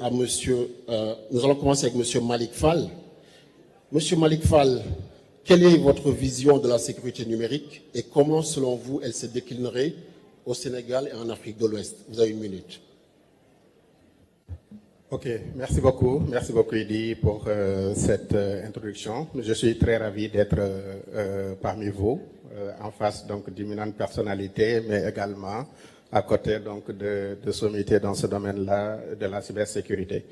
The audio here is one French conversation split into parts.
à monsieur, nous allons commencer avec monsieur Malik Fall. Monsieur Malik Fall, quelle est votre vision de la sécurité numérique et comment, selon vous, elle se déclinerait au Sénégal et en Afrique de l'Ouest? Vous avez une minute. Ok, merci beaucoup Idi pour cette introduction. Je suis très ravi d'être parmi vous, en face donc d'imminentes personnalités, mais également à côté donc de sommités dans ce domaine-là de la cybersécurité.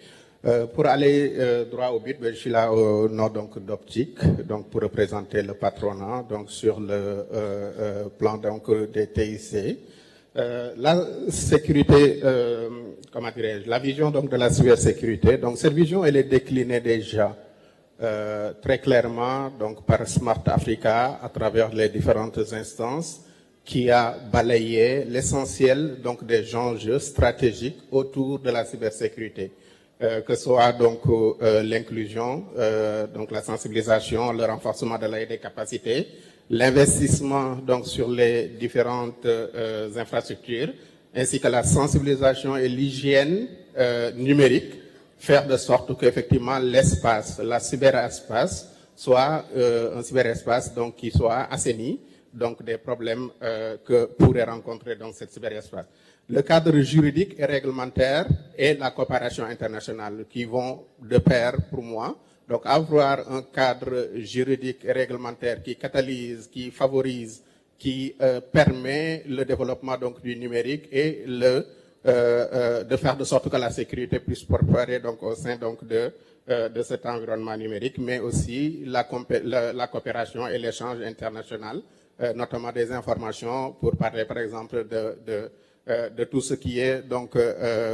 Pour aller droit au but, je suis là au nom donc d'Optique, donc pour représenter le patronat donc sur le plan donc des TIC. La sécurité, comment dirais-je, la vision donc de la cybersécurité. Donc cette vision, elle est déclinée déjà très clairement donc par Smart Africa à travers les différentes instances qui a balayé l'essentiel donc des enjeux stratégiques autour de la cybersécurité. Que ce soit donc l'inclusion, donc la sensibilisation, le renforcement de l'aide des capacités, l'investissement donc sur les différentes infrastructures, ainsi que la sensibilisation et l'hygiène numérique, faire de sorte qu'effectivement l'espace, la cyberespace, soit un cyberespace donc qui soit assaini, donc des problèmes que pourrait rencontrer donc cette cyberespace. Le cadre juridique et réglementaire et la coopération internationale qui vont de pair pour moi. Donc avoir un cadre juridique et réglementaire qui catalyse, qui favorise, qui permet le développement donc du numérique et de faire de sorte que la sécurité puisse prospérer donc au sein donc de cet environnement numérique, mais aussi la coopération et l'échange international, notamment des informations pour parler par exemple de tout ce qui est donc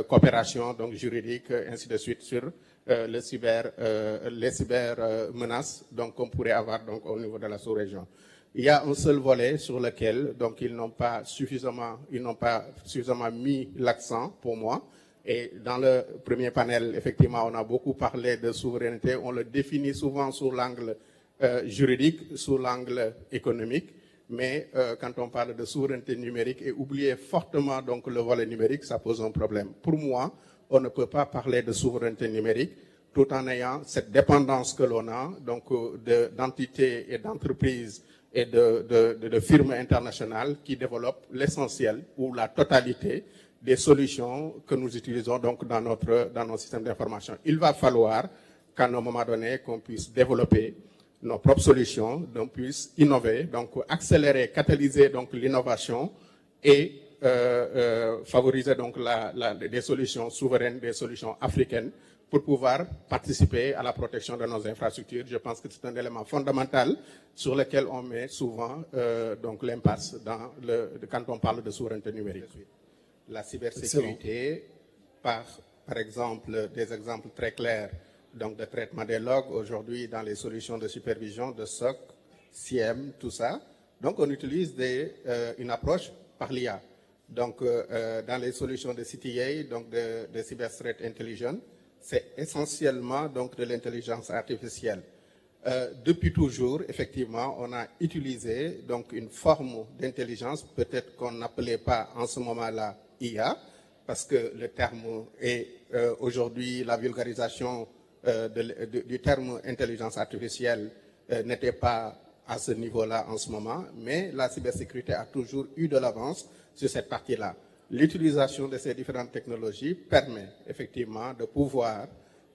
coopération donc juridique, ainsi de suite sur les cyber menaces donc qu'on pourrait avoir donc au niveau de la sous-région. Il y a un seul volet sur lequel donc ils n'ont pas suffisamment mis l'accent pour moi. Et dans le premier panel, effectivement, on a beaucoup parlé de souveraineté. On le définit souvent sous l'angle juridique, sous l'angle économique. Mais quand on parle de souveraineté numérique et oublier fortement donc le volet numérique, ça pose un problème. Pour moi, on ne peut pas parler de souveraineté numérique tout en ayant cette dépendance que l'on a donc d'entités et d'entreprises et de firmes internationales qui développent l'essentiel ou la totalité des solutions que nous utilisons donc dans nos systèmes d'information. Il va falloir qu'à un moment donné, qu'on puisse développer nos propres solutions, donc puisse innover, donc accélérer, catalyser donc l'innovation et favoriser donc des solutions souveraines, des solutions africaines pour pouvoir participer à la protection de nos infrastructures. Je pense que c'est un élément fondamental sur lequel on met souvent donc l'impasse quand on parle de souveraineté numérique. La cybersécurité, par exemple, des exemples très clairs donc de traitement des logs aujourd'hui dans les solutions de supervision, de SOC, SIEM, tout ça. Donc on utilise une approche par l'IA. Donc dans les solutions de CTA, donc de Cyber Threat Intelligence, c'est essentiellement donc de l'intelligence artificielle. Depuis toujours, effectivement, on a utilisé donc une forme d'intelligence, peut-être qu'on n'appelait pas en ce moment-là IA, parce que le terme est aujourd'hui la vulgarisation du terme intelligence artificielle n'était pas à ce niveau-là en ce moment, mais la cybersécurité a toujours eu de l'avance sur cette partie-là. L'utilisation de ces différentes technologies permet effectivement de pouvoir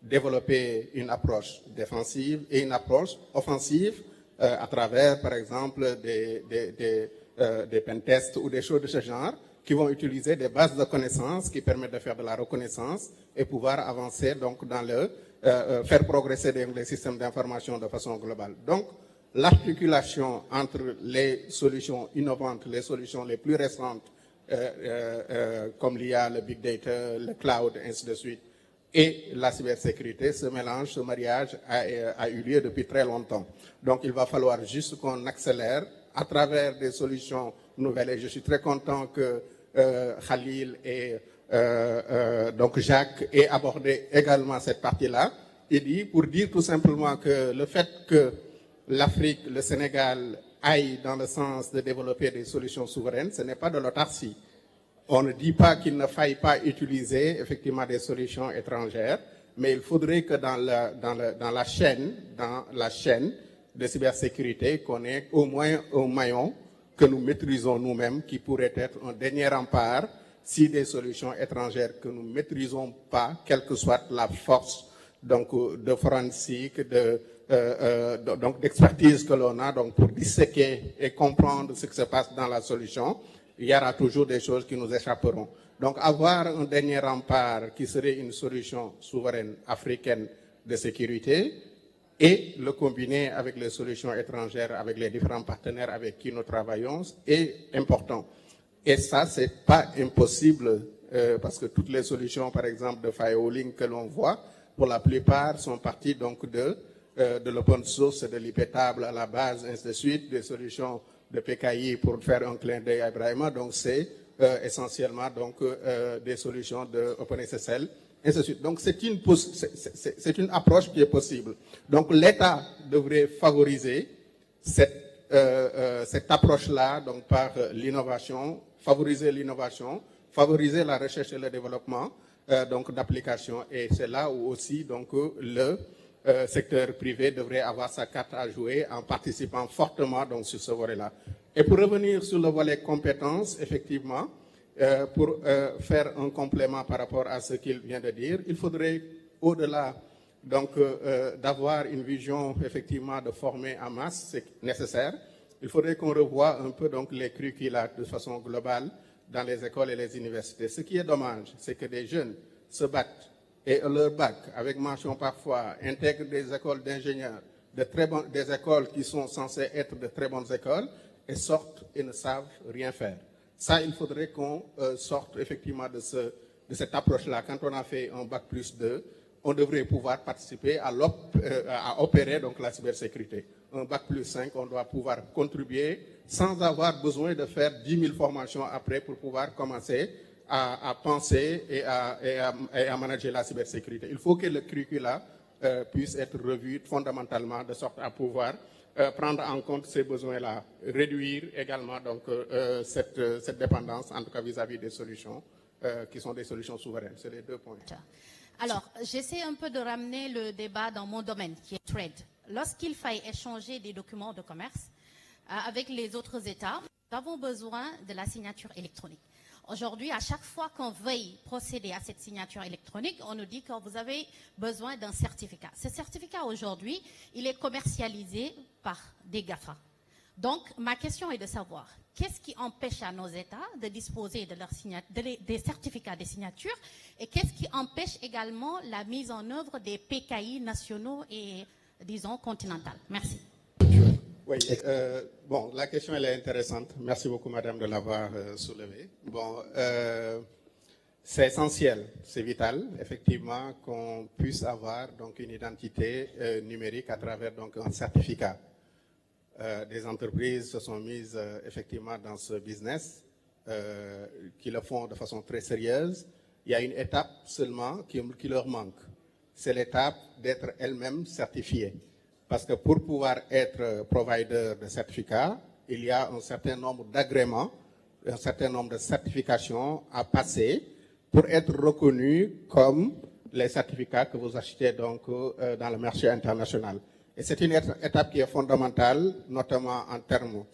développer une approche défensive et une approche offensive à travers, par exemple, des pentests ou des choses de ce genre qui vont utiliser des bases de connaissances qui permettent de faire de la reconnaissance et pouvoir avancer donc dans faire progresser les systèmes d'information de façon globale. Donc, l'articulation entre les solutions innovantes, les solutions les plus récentes, comme l'IA, le big data, le cloud, ainsi de suite, et la cybersécurité, ce mélange, ce mariage a eu lieu depuis très longtemps. Donc, il va falloir juste qu'on accélère à travers des solutions nouvelles. Et je suis très content que Khalil et donc Jacques aient abordé également cette partie-là. Il dit, pour dire tout simplement que le fait que l'Afrique, le Sénégal aille dans le sens de développer des solutions souveraines, ce n'est pas de l'autarcie. On ne dit pas qu'il ne faille pas utiliser effectivement des solutions étrangères, mais il faudrait que dans la chaîne de cybersécurité, qu'on ait au moins un maillon que nous maîtrisons nous-mêmes, qui pourrait être un dernier rempart si des solutions étrangères que nous ne maîtrisons pas, quelle que soit la force donc, de forensique, donc d'expertise que l'on a donc, pour disséquer et comprendre ce qui se passe dans la solution, il y aura toujours des choses qui nous échapperont. Donc avoir un dernier rempart qui serait une solution souveraine africaine de sécurité et le combiner avec les solutions étrangères, avec les différents partenaires avec qui nous travaillons, est important. Et ça, c'est pas impossible parce que toutes les solutions, par exemple, de firewalling que l'on voit, pour la plupart, sont parties donc de l'open source, de l'IPtable à la base, ainsi de suite, des solutions de PKI pour faire un clin d'œil à Ibrahima. Donc, c'est essentiellement donc, des solutions de OpenSSL, ainsi de suite. Donc, c'est une approche qui est possible. Donc, l'État devrait favoriser cette approche-là donc, par l'innovation, favoriser la recherche et le développement donc d'applications. Et c'est là où aussi donc, le secteur privé devrait avoir sa carte à jouer en participant fortement donc, sur ce volet-là. Et pour revenir sur le volet compétences, effectivement, pour faire un complément par rapport à ce qu'il vient de dire, il faudrait, au-delà donc d'avoir une vision effectivement de former en masse, c'est nécessaire. Il faudrait qu'on revoie un peu donc les curricula de façon globale dans les écoles et les universités. Ce qui est dommage, c'est que des jeunes se battent et leur bac, avec mention parfois, intègrent des écoles d'ingénieurs, des écoles qui sont censées être de très bonnes écoles, et sortent et ne savent rien faire. Ça, il faudrait qu'on sorte effectivement de cette approche-là. Quand on a fait un bac plus 2, on devrait pouvoir participer à opérer donc, la cybersécurité. Un bac plus 5, on doit pouvoir contribuer sans avoir besoin de faire 10 000 formations après pour pouvoir commencer à penser et à manager la cybersécurité. Il faut que le curricula puisse être revu fondamentalement de sorte à pouvoir prendre en compte ces besoins-là, réduire également donc, cette dépendance, en tout cas vis-à-vis des solutions qui sont des solutions souveraines. C'est les 2 points. Alors, j'essaie un peu de ramener le débat dans mon domaine, qui est trade. Lorsqu'il faille échanger des documents de commerce avec les autres États, nous avons besoin de la signature électronique. Aujourd'hui, à chaque fois qu'on veuille procéder à cette signature électronique, on nous dit que vous avez besoin d'un certificat. Ce certificat, aujourd'hui, il est commercialisé par des GAFA. Donc, ma question est de savoir, qu'est-ce qui empêche à nos États de disposer de des certificats de signature et qu'est-ce qui empêche également la mise en œuvre des PKI nationaux et, disons, continentaux? Merci. Oui, bon, la question elle est intéressante. Merci beaucoup, madame, de l'avoir soulevée. Bon, c'est essentiel, c'est vital, effectivement, qu'on puisse avoir donc une identité numérique à travers donc un certificat. Des entreprises se sont mises effectivement dans ce business, qui le font de façon très sérieuse. Il y a une étape seulement qui leur manque. C'est l'étape d'être elles-mêmes certifiées. Parce que pour pouvoir être provider de certificats, il y a un certain nombre d'agréments, un certain nombre de certifications à passer pour être reconnu comme les certificats que vous achetez donc dans le marché international. Et c'est une étape qui est fondamentale, notamment en termes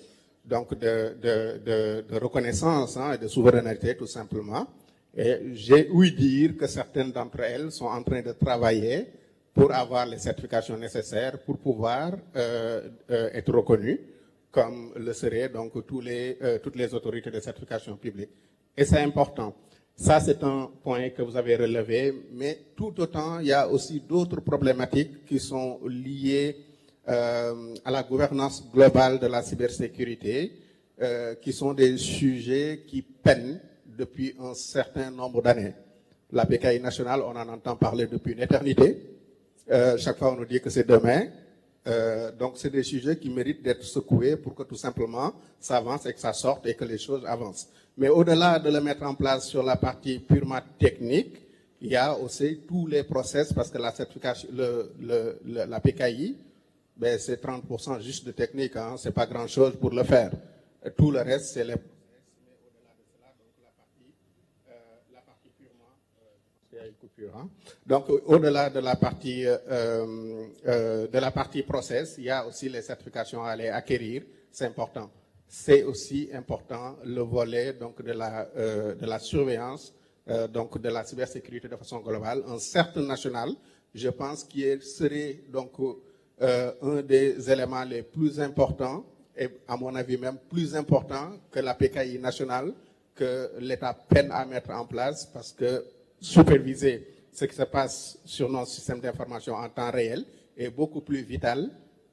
donc de reconnaissance et de souveraineté tout simplement. Et j'ai ouï dire que certaines d'entre elles sont en train de travailler pour avoir les certifications nécessaires pour pouvoir être reconnues, comme le seraient donc toutes les autorités de certification publique. Et c'est important. Ça, c'est un point que vous avez relevé, mais tout autant, il y a aussi d'autres problématiques qui sont liées à la gouvernance globale de la cybersécurité, qui sont des sujets qui peinent depuis un certain nombre d'années. La PKI nationale, on en entend parler depuis une éternité. Chaque fois, on nous dit que c'est demain. Donc, c'est des sujets qui méritent d'être secoués pour que tout simplement ça avance et que ça sorte et que les choses avancent. Mais au-delà de le mettre en place sur la partie purement technique, il y a aussi tous les process parce que la certification, la PKI, ben, c'est 30% juste de technique, hein, c'est pas grand-chose pour le faire. Tout le reste, c'est les process, mais au-delà de cela, donc la partie conclure. Hein. Donc, au-delà de la partie process, il y a aussi les certifications à aller acquérir. C'est important. C'est aussi important le volet donc de la surveillance, donc de la cybersécurité de façon globale. Un CERT national, je pense, qui serait donc un des éléments les plus importants et à mon avis même plus important que la PKI nationale que l'État peine à mettre en place parce que superviser ce qui se passe sur nos systèmes d'information en temps réel est beaucoup plus vital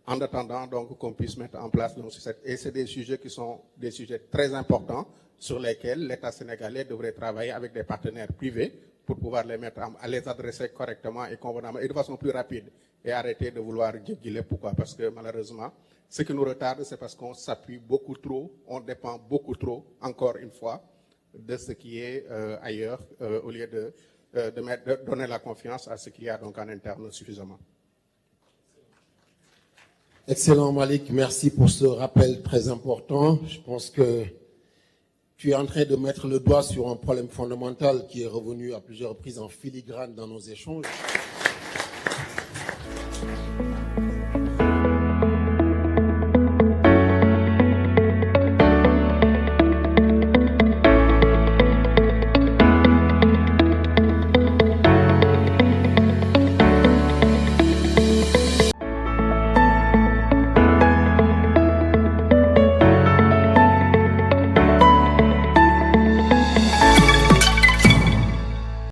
en attendant donc qu'on puisse mettre en place nos systèmes. Et c'est des sujets qui sont des sujets très importants sur lesquels l'État sénégalais devrait travailler avec des partenaires privés pour pouvoir les mettre à les adresser correctement et convenablement et de façon plus rapide et arrêter de vouloir guéguiler. Pourquoi? Parce que malheureusement, ce qui nous retarde, c'est parce qu'on s'appuie beaucoup trop, on dépend beaucoup trop, encore une fois, de ce qui est ailleurs, au lieu de donner la confiance à ce qu'il y a donc en interne suffisamment. Excellent Malik, merci pour ce rappel très important. Je pense que tu es en train de mettre le doigt sur un problème fondamental qui est revenu à plusieurs reprises en filigrane dans nos échanges.